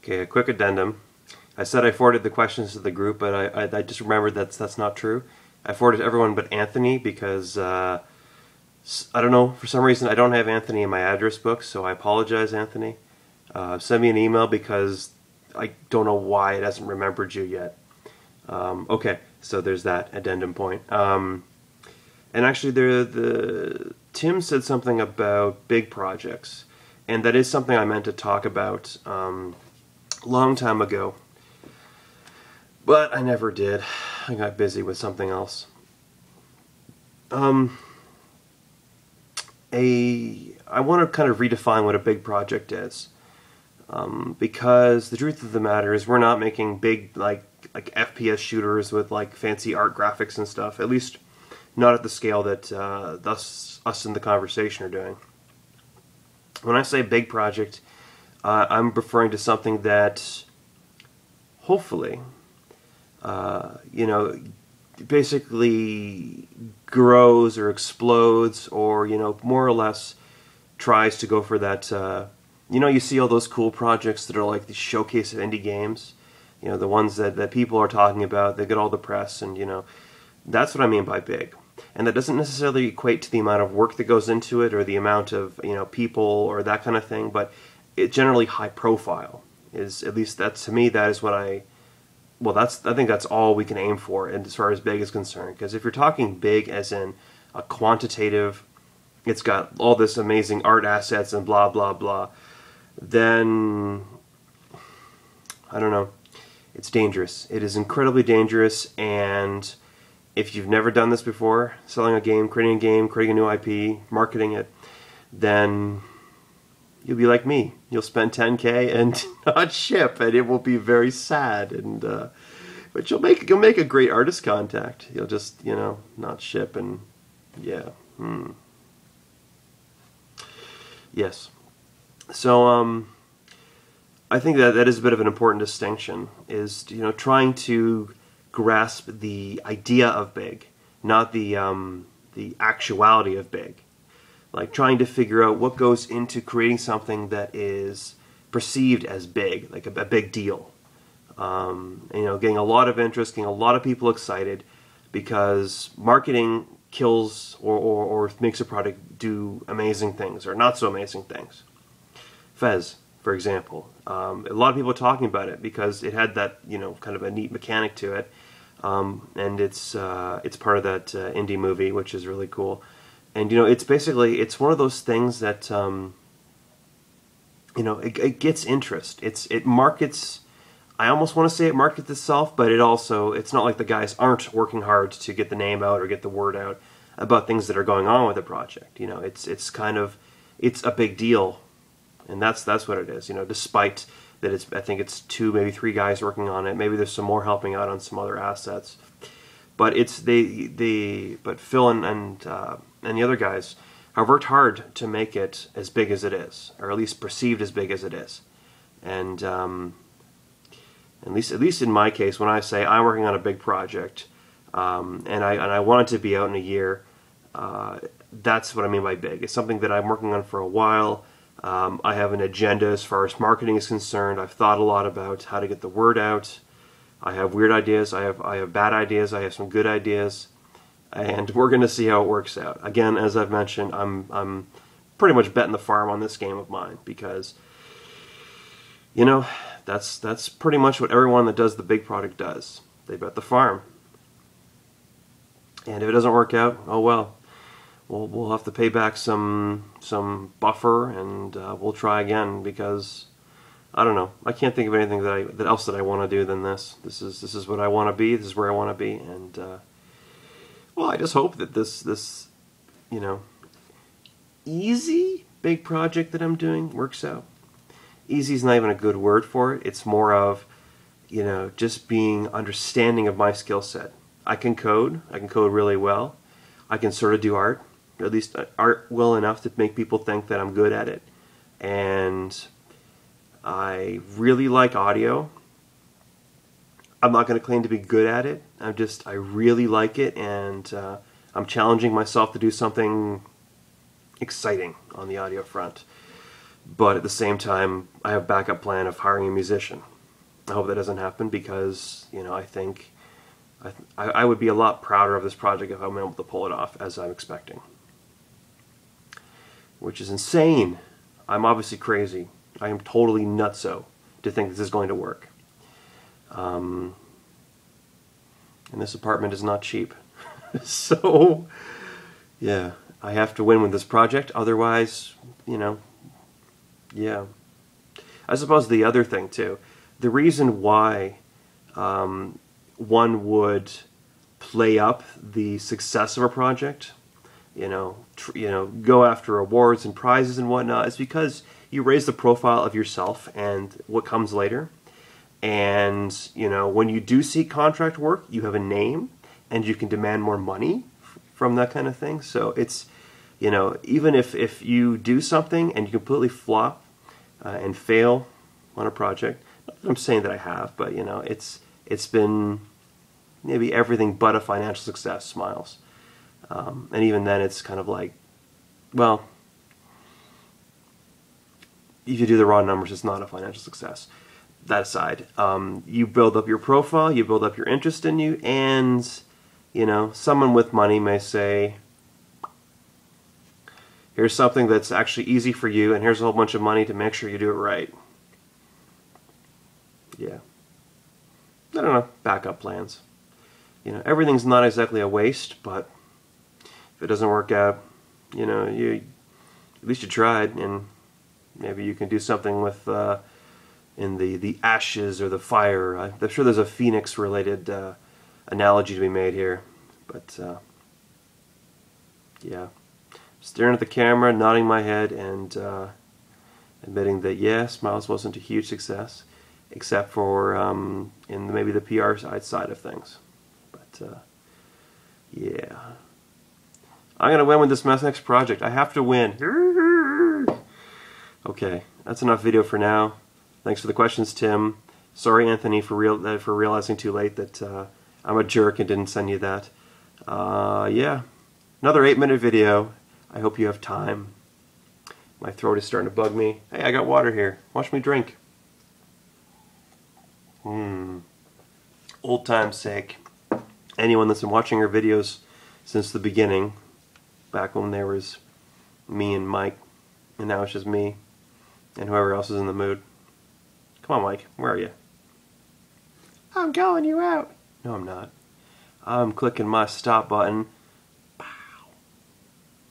Okay, a quick addendum. I said I forwarded the questions to the group, but I just remembered that's not true. I forwarded to everyone but Anthony because I don't know, for some reason I don't have Anthony in my address book, so I apologize, Anthony. Send me an email because I don't know why it hasn't remembered you yet. Okay, so there's that addendum point. And actually, Tim said something about big projects, and that is something I meant to talk about a long time ago, but I never did. I got busy with something else. I want to kind of redefine what a big project is, because the truth of the matter is we're not making big like FPS shooters with like fancy art graphics and stuff. At least not at the scale that us in the conversation are doing. When I say big project, I'm referring to something that hopefully, basically grows or explodes, or more or less tries to go for that. You see all those cool projects that are like the showcase of indie games. The ones that people are talking about. They get all the press, and that's what I mean by big. And that doesn't necessarily equate to the amount of work that goes into it, or the amount of people, or that kind of thing. But it generally high profile is, at least that to me, that is what I think that's all we can aim for, and as far as big is concerned. Because if you're talking big as in a quantitative, it's got all this amazing art assets and blah blah blah, then I don't know. It's dangerous. It is incredibly dangerous, and if you've never done this before, selling a game, creating a new IP, marketing it, then you'll be like me. You'll spend $10K and not ship, and it will be very sad. And but you'll make a great artist contact. You'll just not ship, and yeah, yes. So I think that is a bit of an important distinction. Is trying to grasp the idea of big, not the actuality of big. Like trying to figure out what goes into creating something that is perceived as big, like a big deal. Getting a lot of interest, getting a lot of people excited, because marketing kills or makes a product do amazing things or not so amazing things. Fez, for example, a lot of people are talking about it because it had that kind of a neat mechanic to it. And it's part of that indie movie, which is really cool. And it's one of those things that it gets interest. It markets. I almost want to say it markets itself, but it's not like the guys aren't working hard to get the name out or get the word out about things that are going on with the project. It's a big deal, and that's what it is. Despite that I think it's 2, maybe 3 guys working on it. Maybe there's some more helping out on some other assets. But but Phil and the other guys have worked hard to make it as big as it is, or at least perceived as big as it is. And at least in my case, when I say I'm working on a big project, and I want it to be out in a year, that's what I mean by big. It's something that I'm working on for a while. I have an agenda as far as marketing is concerned. I've thought a lot about how to get the word out. I have weird ideas. I have bad ideas. I have some good ideas, and we're going to see how it works out. Again, as I've mentioned, I'm pretty much betting the farm on this game of mine, because that's pretty much what everyone that does the big product does. They bet the farm, and if it doesn't work out, oh well. We'll have to pay back some buffer, and we'll try again, because I don't know. I can't think of anything else that I want to do than this. This is what I want to be. This is where I want to be, and I just hope that this easy big project that I'm doing works out. Easy is not even a good word for it. It's more of just being understanding of my skill set. I can code. I can code really well. I can sort of do art. At least art well enough to make people think that I'm good at it. And I really like audio. I'm not going to claim to be good at it. I really like it, and I'm challenging myself to do something exciting on the audio front. but at the same time, I have a backup plan of hiring a musician. I hope that doesn't happen because, you know, I think I would be a lot prouder of this project if I'm able to pull it off as I'm expecting. Which is insane. I'm obviously crazy. I am totally nutso to think this is going to work. And this apartment is not cheap. So, yeah, I have to win with this project. Otherwise, you know, yeah. I suppose the other thing, too, the reason why one would play up the success of a project, you know, go after awards and prizes and whatnot, is because you raise the profile of yourself and what comes later. And, you know, when you do seek contract work, you have a name and you can demand more money from that kind of thing. So it's, you know, even if you do something and you completely flop and fail on a project, I'm saying that I have, but, you know, it's been maybe everything but a financial success, smiles. And even then it's kind of like, well, if you do the raw numbers, it's not a financial success. That aside, you build up your profile, you build up your interest in you, and, you know, someone with money may say, here's something that's actually easy for you, and here's a whole bunch of money to make sure you do it right. Yeah. I don't know, backup plans. You know, everything's not exactly a waste, but if it doesn't work out, you know, at least you tried, and maybe you can do something with in the ashes or the fire. I'm sure there's a phoenix-related analogy to be made here, but yeah, staring at the camera, nodding my head, and admitting that yeah, Smiles wasn't a huge success, except for in maybe the PR side of things. But yeah, I'm gonna win with this next project. I have to win. Okay, that's enough video for now. Thanks for the questions, Tim. Sorry, Anthony, for realizing too late that I'm a jerk and didn't send you that. Yeah, another 8-minute video. I hope you have time. My throat is starting to bug me. Hey, I got water here. Watch me drink. Old time's sake. Anyone that's been watching our videos since the beginning, back when there was me and Mike, and now it's just me and whoever else is in the mood. Come on, Mike, where are you? I'm calling you out. No, I'm not. I'm clicking my stop button